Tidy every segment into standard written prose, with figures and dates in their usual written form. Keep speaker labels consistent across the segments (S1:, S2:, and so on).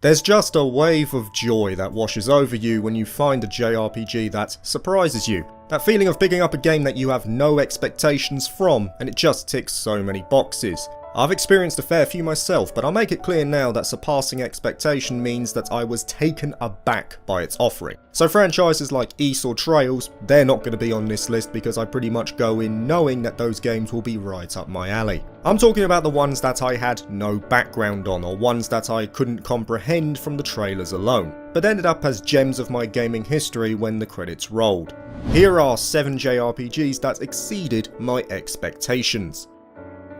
S1: There's just a wave of joy that washes over you when you find a JRPG that surprises you. That feeling of picking up a game that you have no expectations from, and it just ticks so many boxes. I've experienced a fair few myself, but I'll make it clear now that surpassing expectation means that I was taken aback by its offering. So franchises like Ys or Trails, they're not going to be on this list because I pretty much go in knowing that those games will be right up my alley. I'm talking about the ones that I had no background on, or ones that I couldn't comprehend from the trailers alone, but ended up as gems of my gaming history when the credits rolled. Here are 7 JRPGs that exceeded my expectations.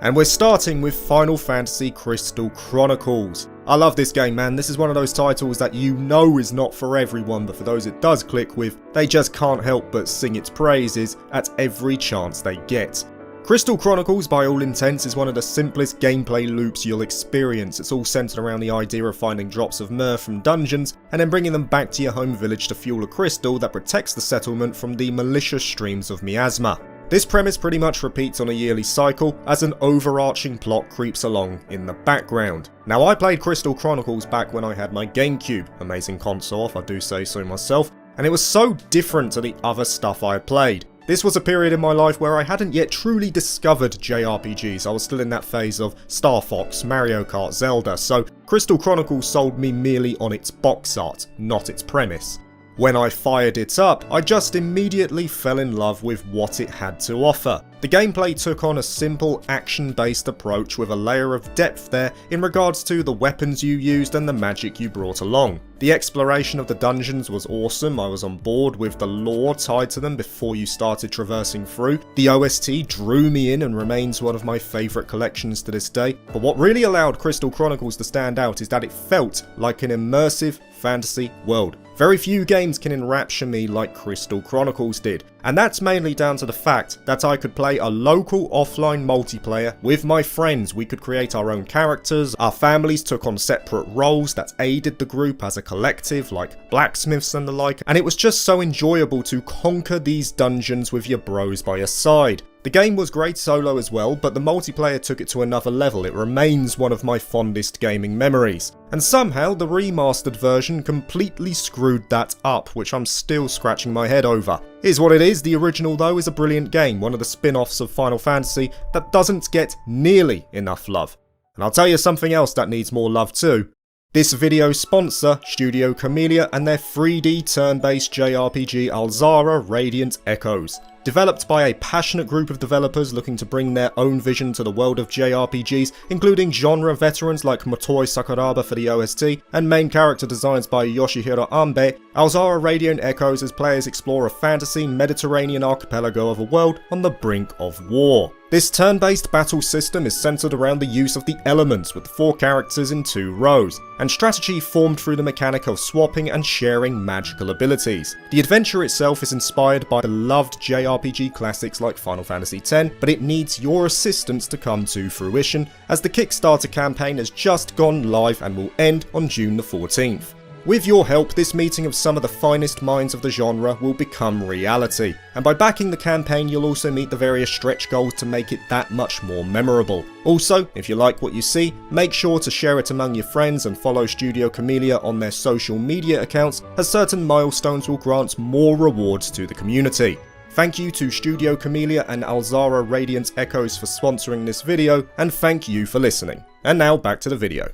S1: And we're starting with Final Fantasy Crystal Chronicles. I love this game, man. This is one of those titles that you know is not for everyone, but for those it does click with, they just can't help but sing its praises at every chance they get. Crystal Chronicles, by all intents, is one of the simplest gameplay loops you'll experience. It's all centered around the idea of finding drops of myrrh from dungeons, and then bringing them back to your home village to fuel a crystal that protects the settlement from the malicious streams of miasma. This premise pretty much repeats on a yearly cycle as an overarching plot creeps along in the background. Now, I played Crystal Chronicles back when I had my GameCube, amazing console if I do say so myself, and it was so different to the other stuff I played. This was a period in my life where I hadn't yet truly discovered JRPGs. I was still in that phase of Star Fox, Mario Kart, Zelda, so Crystal Chronicles sold me merely on its box art, not its premise. When I fired it up, I just immediately fell in love with what it had to offer. The gameplay took on a simple action-based approach with a layer of depth there in regards to the weapons you used and the magic you brought along. The exploration of the dungeons was awesome. I was on board with the lore tied to them before you started traversing through. The OST drew me in and remains one of my favourite collections to this day. But what really allowed Crystal Chronicles to stand out is that it felt like an immersive fantasy world. Very few games can enrapture me like Crystal Chronicles did, and that's mainly down to the fact that I could play a local offline multiplayer with my friends. We could create our own characters, our families took on separate roles that aided the group as a collective, like blacksmiths and the like, and it was just so enjoyable to conquer these dungeons with your bros by your side. The game was great solo as well, but the multiplayer took it to another level. It remains one of my fondest gaming memories. And somehow the remastered version completely screwed that up, which I'm still scratching my head over. Here's what it is, the original though is a brilliant game, one of the spin-offs of Final Fantasy that doesn't get nearly enough love. And I'll tell you something else that needs more love too. This video's sponsor, Studio Camellia, and their 3D turn-based JRPG Alzara Radiant Echoes. Developed by a passionate group of developers looking to bring their own vision to the world of JRPGs, including genre veterans like Motoi Sakuraba for the OST, and main character designs by Yoshihiro Ambe, Alzara Radiant Echoes as players explore a fantasy Mediterranean archipelago of a world on the brink of war. This turn-based battle system is centered around the use of the elements with 4 characters in 2 rows, and strategy formed through the mechanic of swapping and sharing magical abilities. The adventure itself is inspired by beloved JRPG classics like Final Fantasy X, but it needs your assistance to come to fruition, as the Kickstarter campaign has just gone live and will end on June the 14th. With your help, this meeting of some of the finest minds of the genre will become reality, and by backing the campaign you'll also meet the various stretch goals to make it that much more memorable. Also, if you like what you see, make sure to share it among your friends and follow Studio Camellia on their social media accounts, as certain milestones will grant more rewards to the community. Thank you to Studio Camellia and Alzara Radiant Echoes for sponsoring this video, and thank you for listening. And now back to the video.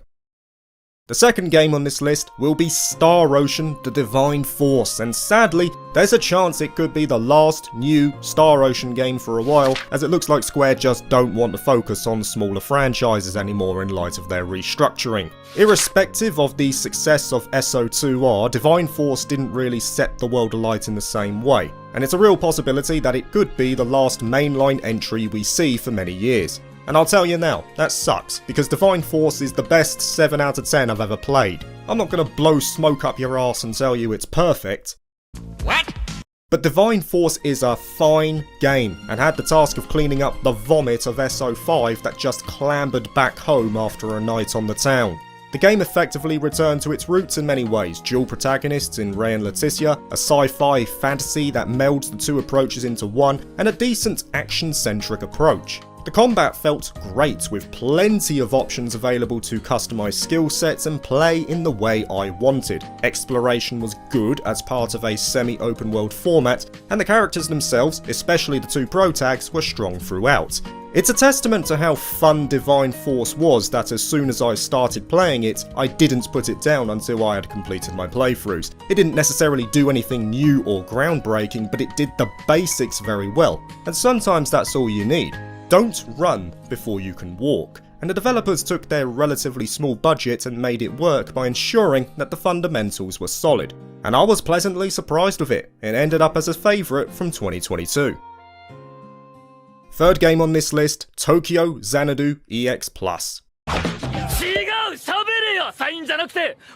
S1: The second game on this list will be Star Ocean: The Divine Force, and sadly, there's a chance it could be the last new Star Ocean game for a while, as it looks like Square just don't want to focus on smaller franchises anymore in light of their restructuring. Irrespective of the success of SO2R, Divine Force didn't really set the world alight in the same way, and it's a real possibility that it could be the last mainline entry we see for many years. And I'll tell you now, that sucks, because Divine Force is the best 7 out of 10 I've ever played. I'm not gonna blow smoke up your arse and tell you it's perfect. What? But Divine Force is a fine game, and had the task of cleaning up the vomit of SO5 that just clambered back home after a night on the town. The game effectively returned to its roots in many ways, dual protagonists in Ray and Leticia, a sci-fi fantasy that melds the two approaches into one, and a decent action-centric approach. The combat felt great, with plenty of options available to customize skill sets and play in the way I wanted. Exploration was good as part of a semi-open world format, and the characters themselves, especially the two protags, were strong throughout. It's a testament to how fun Divine Force was that as soon as I started playing it, I didn't put it down until I had completed my playthroughs. It didn't necessarily do anything new or groundbreaking, but it did the basics very well, and sometimes that's all you need. Don't run before you can walk, and the developers took their relatively small budget and made it work by ensuring that the fundamentals were solid. And I was pleasantly surprised with it. It ended up as a favourite from 2022. Third game on this list, Tokyo Xanadu EX Plus.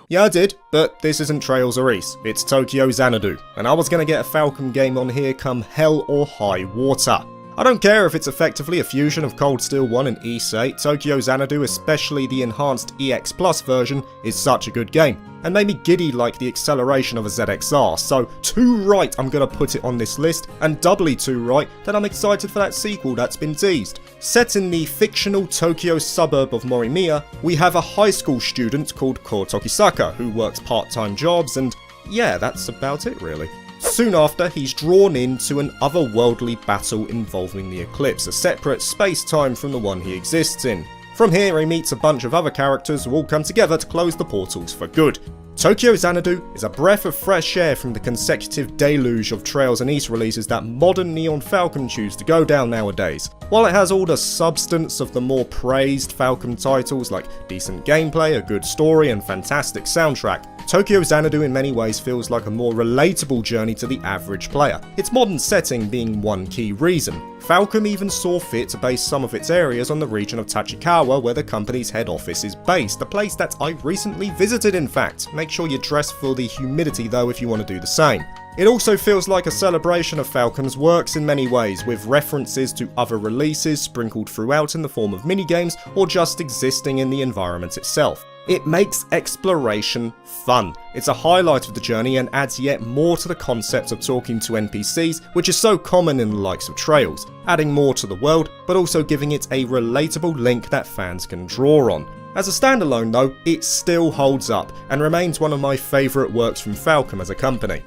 S1: Yeah, I did, but this isn't Trails or East, it's Tokyo Xanadu, and I was gonna get a Falcom game on here come hell or high water. I don't care if it's effectively a fusion of Cold Steel 1 and Ys 8, Tokyo Xanadu, especially the enhanced EX Plus version, is such a good game, and made me giddy like the acceleration of a ZXR, so too right I'm gonna put it on this list, and doubly too right that I'm excited for that sequel that's been teased. Set in the fictional Tokyo suburb of Morimiya, we have a high school student called Ko Tokisaka who works part-time jobs, and yeah, that's about it really. Soon after, he's drawn into an otherworldly battle involving the Eclipse, a separate space-time from the one he exists in. From here, he meets a bunch of other characters who all come together to close the portals for good. Tokyo Xanadu is a breath of fresh air from the consecutive deluge of Trails and East releases that modern Neon Falcom choose to go down nowadays. While it has all the substance of the more praised Falcom titles like decent gameplay, a good story and fantastic soundtrack, Tokyo Xanadu in many ways feels like a more relatable journey to the average player, its modern setting being one key reason. Falcom even saw fit to base some of its areas on the region of Tachikawa where the company's head office is based, a place that I recently visited in fact. Make sure you dress for the humidity though if you want to do the same. It also feels like a celebration of Falcom's works in many ways, with references to other releases sprinkled throughout in the form of minigames or just existing in the environment itself. It makes exploration fun. It's a highlight of the journey and adds yet more to the concept of talking to NPCs, which is so common in the likes of Trails, adding more to the world, but also giving it a relatable link that fans can draw on. As a standalone though, it still holds up, and remains one of my favourite works from Falcom as a company.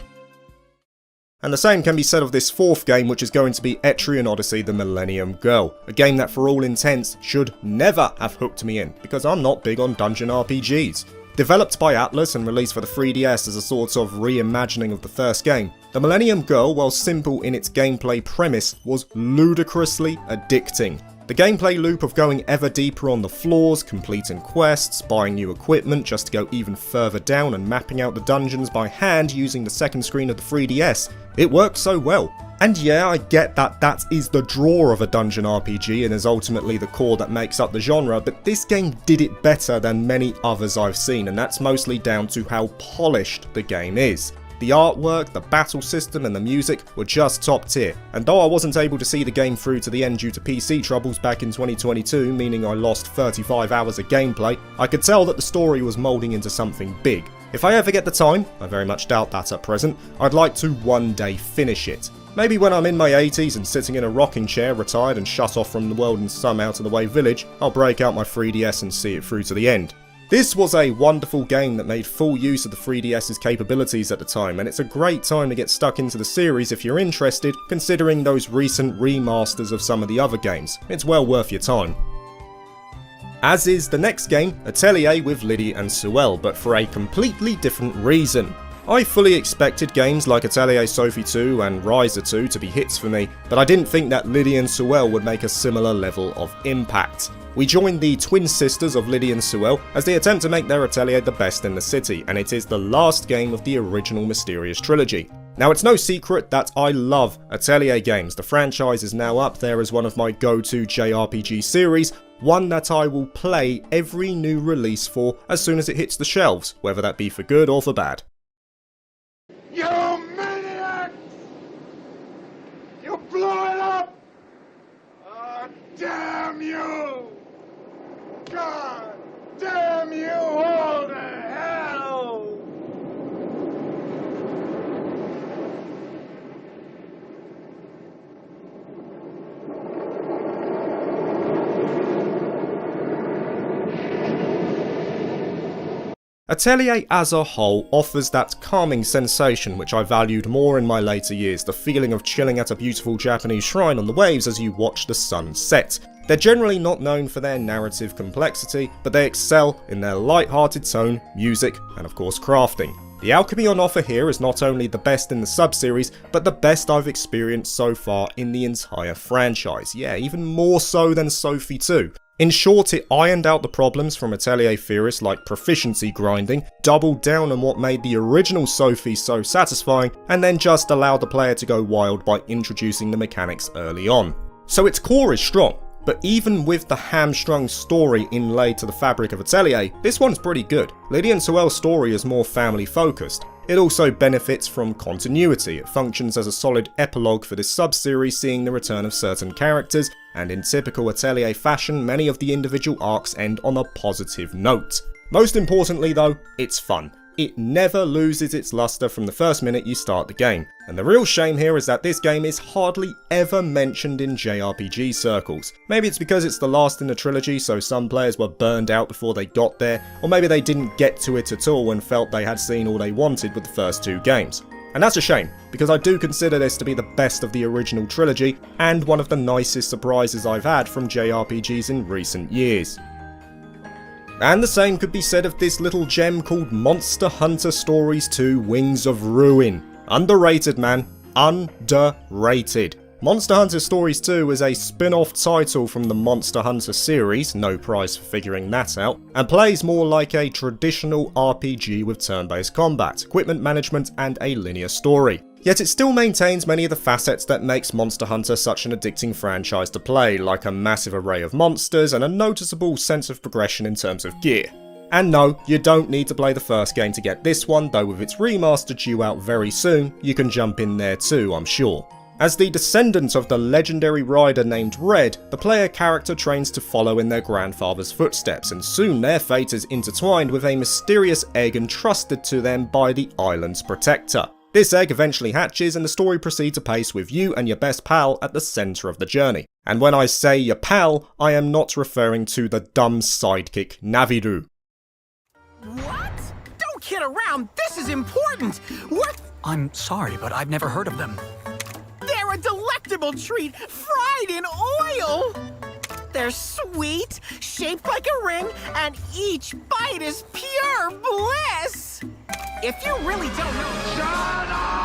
S1: And the same can be said of this fourth game, which is going to be Etrian Odyssey: The Millennium Girl, a game that for all intents should never have hooked me in, because I'm not big on dungeon RPGs. Developed by Atlus and released for the 3DS as a sort of reimagining of the first game, The Millennium Girl, while simple in its gameplay premise, was ludicrously addicting. The gameplay loop of going ever deeper on the floors, completing quests, buying new equipment just to go even further down and mapping out the dungeons by hand using the second screen of the 3DS, it works so well. And yeah, I get that that is the draw of a dungeon RPG and is ultimately the core that makes up the genre, but this game did it better than many others I've seen, and that's mostly down to how polished the game is. The artwork, the battle system and the music were just top tier, and though I wasn't able to see the game through to the end due to PC troubles back in 2022, meaning I lost 35 hours of gameplay, I could tell that the story was moulding into something big. If I ever get the time, I very much doubt that at present, I'd like to one day finish it. Maybe when I'm in my 80s and sitting in a rocking chair, retired and shut off from the world in some out of the way village, I'll break out my 3DS and see it through to the end. This was a wonderful game that made full use of the 3DS's capabilities at the time, and it's a great time to get stuck into the series if you're interested, considering those recent remasters of some of the other games. It's well worth your time. As is the next game, Atelier with Lydie and Suelle, but for a completely different reason. I fully expected games like Atelier Sophie 2 and Riser 2 to be hits for me, but I didn't think that Lydie and Suelle would make a similar level of impact. We join the twin sisters of Lydie and Suelle as they attempt to make their atelier the best in the city, and it is the last game of the original Mysterious trilogy. Now, it's no secret that I love Atelier games. The franchise is now up there as one of my go-to JRPG series, one that I will play every new release for as soon as it hits the shelves, whether that be for good or for bad.
S2: You maniacs! You blew it up! Oh, damn you! God damn you all to hell!
S1: Atelier as a whole offers that calming sensation which I valued more in my later years, the feeling of chilling at a beautiful Japanese shrine on the waves as you watch the sun set. They're generally not known for their narrative complexity, but they excel in their light-hearted tone, music, and of course crafting. The alchemy on offer here is not only the best in the sub-series, but the best I've experienced so far in the entire franchise. Yeah, even more so than Sophie 2. In short, it ironed out the problems from Atelier theorists like proficiency grinding, doubled down on what made the original Sophie so satisfying, and then just allowed the player to go wild by introducing the mechanics early on. So its core is strong. But even with the hamstrung story inlaid to the fabric of Atelier, this one's pretty good. Lydie and Suelle's story is more family focused. It also benefits from continuity. It functions as a solid epilogue for this sub-series, seeing the return of certain characters, and in typical Atelier fashion, many of the individual arcs end on a positive note. Most importantly though, it's fun. It never loses its luster from the first minute you start the game, and the real shame here is that this game is hardly ever mentioned in JRPG circles. Maybe it's because it's the last in the trilogy, so some players were burned out before they got there, or maybe they didn't get to it at all and felt they had seen all they wanted with the first two games. And that's a shame, because I do consider this to be the best of the original trilogy, and one of the nicest surprises I've had from JRPGs in recent years. And the same could be said of this little gem called Monster Hunter Stories 2 Wings of Ruin. Underrated, man. Underrated. Monster Hunter Stories 2 is a spin-off title from the Monster Hunter series, no prize for figuring that out, and plays more like a traditional RPG with turn-based combat, equipment management, and a linear story. Yet it still maintains many of the facets that makes Monster Hunter such an addicting franchise to play, like a massive array of monsters and a noticeable sense of progression in terms of gear. And no, you don't need to play the first game to get this one, though with its remaster due out very soon, you can jump in there too, I'm sure. As the descendant of the legendary rider named Red, the player character trains to follow in their grandfather's footsteps, and soon their fate is intertwined with a mysterious egg entrusted to them by the island's protector. This egg eventually hatches and the story proceeds apace with you and your best pal at the centre of the journey. And when I say your pal, I am not referring to the dumb sidekick Naviru.
S3: What? Don't kid around, this is important! What?
S4: I'm sorry, but I've never heard of them.
S3: They're a delectable treat, fried in oil! They're sweet, shaped like a ring, and each bite is pure bliss! If you really don't know...
S2: Shut up!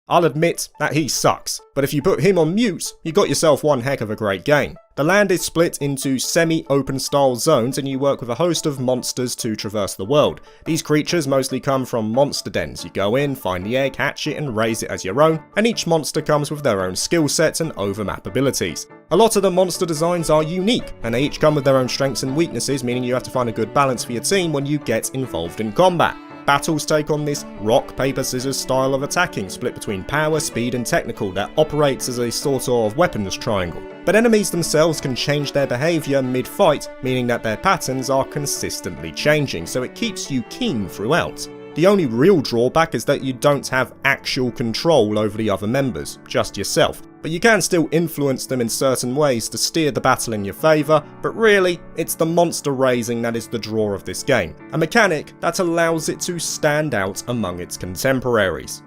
S1: I'll admit that he sucks, but if you put him on mute, you got yourself one heck of a great game. The land is split into semi-open style zones and you work with a host of monsters to traverse the world. These creatures mostly come from monster dens. You go in, find the egg, hatch it and raise it as your own, and each monster comes with their own skill sets and overmap abilities. A lot of the monster designs are unique, and they each come with their own strengths and weaknesses, meaning you have to find a good balance for your team when you get involved in combat. Battles take on this rock, paper, scissors style of attacking, split between power, speed and technical that operates as a sort of weapons triangle. But enemies themselves can change their behaviour mid-fight, meaning that their patterns are consistently changing, so it keeps you keen throughout. The only real drawback is that you don't have actual control over the other members, just yourself. But you can still influence them in certain ways to steer the battle in your favour, but really, it's the monster raising that is the draw of this game, a mechanic that allows it to stand out among its contemporaries.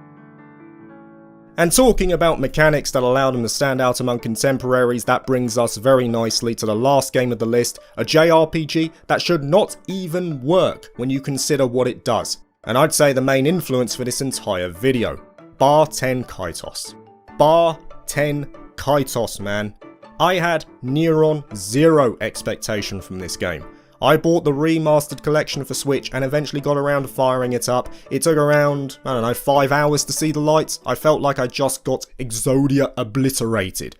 S1: And talking about mechanics that allow them to stand out among contemporaries, that brings us very nicely to the last game of the list, a JRPG that should not even work when you consider what it does. And I'd say the main influence for this entire video, Baten Kaitos. Baten Kaitos, man. I had near on zero expectation from this game. I bought the remastered collection for Switch and eventually got around to firing it up. It took around, 5 hours to see the lights. I felt like I just got Exodia obliterated.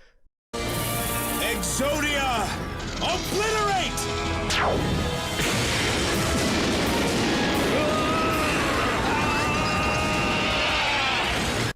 S2: Exodia! Obliterate!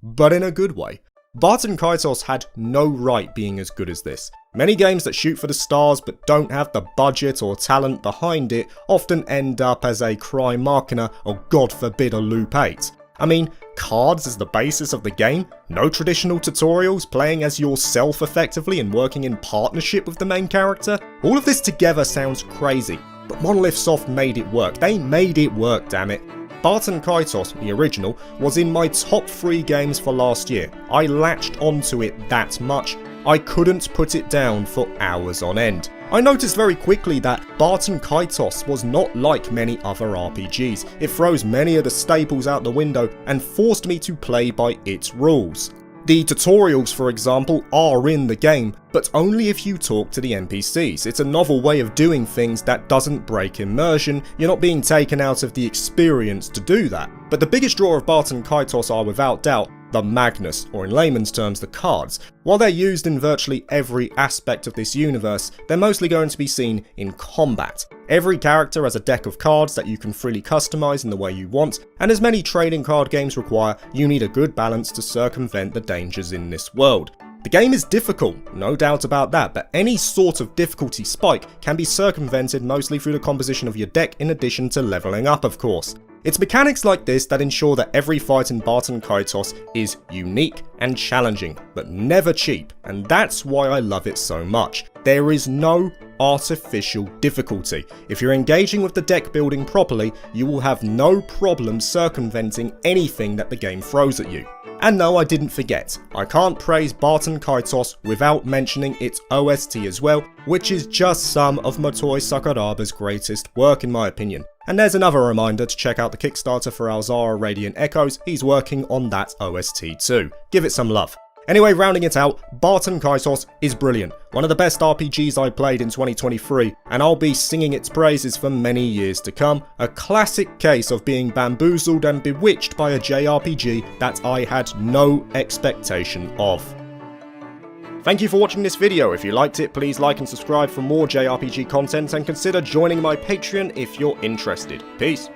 S1: But in a good way. Baten Kaitos had no right being as good as this. Many games that shoot for the stars but don't have the budget or talent behind it often end up as a cry machina or god forbid a loop 8. I mean, cards is the basis of the game, no traditional tutorials, playing as yourself effectively and working in partnership with the main character. All of this together sounds crazy. but Monolith Soft made it work. They made it work, damn it. Baten Kaitos, the original, was in my top 3 games for last year. I latched onto it that much. I couldn't put it down for hours on end. I noticed very quickly that Baten Kaitos was not like many other RPGs. It throws many of the staples out the window and forced me to play by its rules. The tutorials, for example, are in the game, but only if you talk to the NPCs. It's a novel way of doing things that doesn't break immersion. You're not being taken out of the experience to do that. But the biggest draw of Baten Kaitos are without doubt the Magnus, or in layman's terms the cards. While they're used in virtually every aspect of this universe, they're mostly going to be seen in combat. Every character has a deck of cards that you can freely customize in the way you want, and as many trading card games require, you need a good balance to circumvent the dangers in this world. The game is difficult, no doubt about that, but any sort of difficulty spike can be circumvented mostly through the composition of your deck in addition to leveling up, of course. It's mechanics like this that ensure that every fight in Baten Kaitos is unique and challenging, but never cheap, and that's why I love it so much. There is no artificial difficulty. If you're engaging with the deck building properly, you will have no problem circumventing anything that the game throws at you. And no, I didn't forget, I can't praise Baten Kaitos without mentioning its OST as well, which is just some of Motoi Sakuraba's greatest work in my opinion. And there's another reminder to check out the Kickstarter for Alzara Radiant Echoes. He's working on that OST too. Give it some love. Anyway, rounding it out, Baten Kaitos is brilliant. One of the best RPGs I played in 2023, and I'll be singing its praises for many years to come. A classic case of being bamboozled and bewitched by a JRPG that I had no expectation of. Thank you for watching this video. If you liked it, please like and subscribe for more JRPG content and consider joining my Patreon if you're interested. Peace.